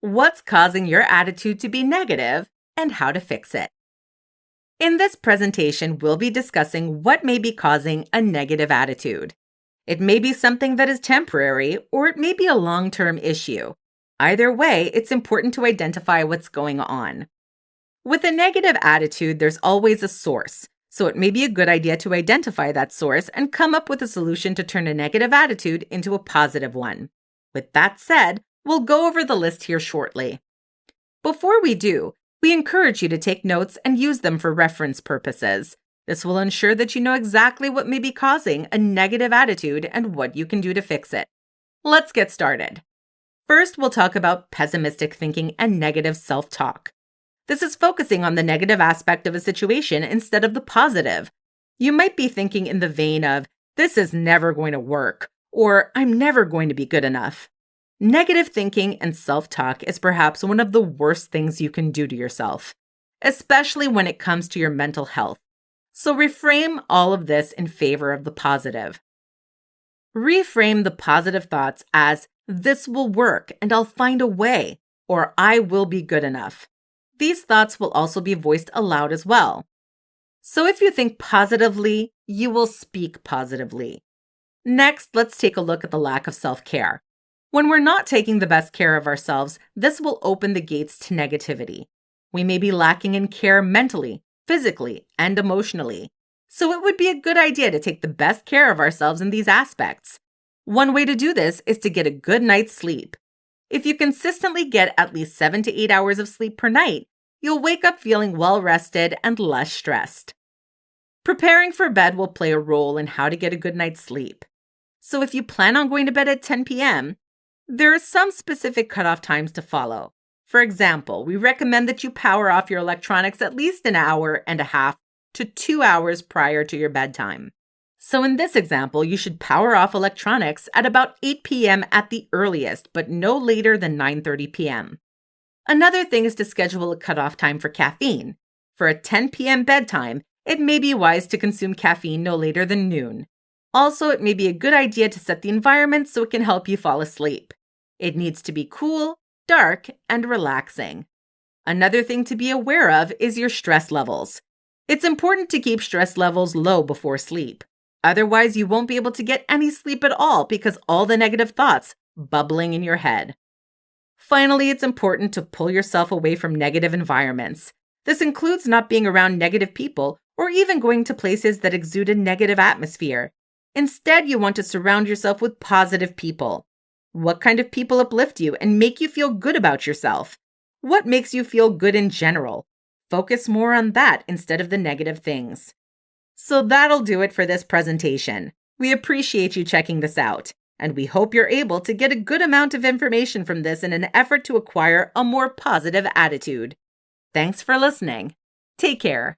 What's causing your attitude to be negative and how to fix it. In this presentation, we'll be discussing what may be causing a negative attitude. It may be something that is temporary, or it may be a long-term issue. Either way, it's important to identify what's going on. With a negative attitude, there's always a source, so it may be a good idea to identify that source and come up with a solution to turn a negative attitude into a positive one. With that said, we'll go over the list here shortly. Before we do, we encourage you to take notes and use them for reference purposes. This will ensure that you know exactly what may be causing a negative attitude and what you can do to fix it. Let's get started. First, we'll talk about pessimistic thinking and negative self-talk. This is focusing on the negative aspect of a situation instead of the positive. You might be thinking in the vein of, "This is never going to work," or "I'm never going to be good enough." Negative thinking and self-talk is perhaps one of the worst things you can do to yourself, especially when it comes to your mental health. So reframe all of this in favor of the positive. Reframe the positive thoughts as, "This will work and I'll find a way," or "I will be good enough." These thoughts will also be voiced aloud as well. So if you think positively, you will speak positively. Next, let's take a look at the lack of self-care. When we're not taking the best care of ourselves, this will open the gates to negativity. We may be lacking in care mentally, physically, and emotionally. So it would be a good idea to take the best care of ourselves in these aspects. One way to do this is to get a good night's sleep. If you consistently get at least 7 to 8 hours of sleep per night, you'll wake up feeling well-rested and less stressed. Preparing for bed will play a role in how to get a good night's sleep. So if you plan on going to bed at 10 p.m., there are some specific cutoff times to follow. For example, we recommend that you power off your electronics at least an hour and a half to 2 hours prior to your bedtime. So in this example, you should power off electronics at about 8 p.m. at the earliest, but no later than 9:30 p.m. Another thing is to schedule a cutoff time for caffeine. For a 10 p.m. bedtime, it may be wise to consume caffeine no later than noon. Also, it may be a good idea to set the environment so it can help you fall asleep. It needs to be cool, dark, and relaxing. Another thing to be aware of is your stress levels. It's important to keep stress levels low before sleep. Otherwise, you won't be able to get any sleep at all because all the negative thoughts bubbling in your head. Finally, it's important to pull yourself away from negative environments. This includes not being around negative people or even going to places that exude a negative atmosphere. Instead, you want to surround yourself with positive people. What kind of people uplift you and make you feel good about yourself? What makes you feel good in general? Focus more on that instead of the negative things. So that'll do it for this presentation. We appreciate you checking this out, and we hope you're able to get a good amount of information from this in an effort to acquire a more positive attitude. Thanks for listening. Take care.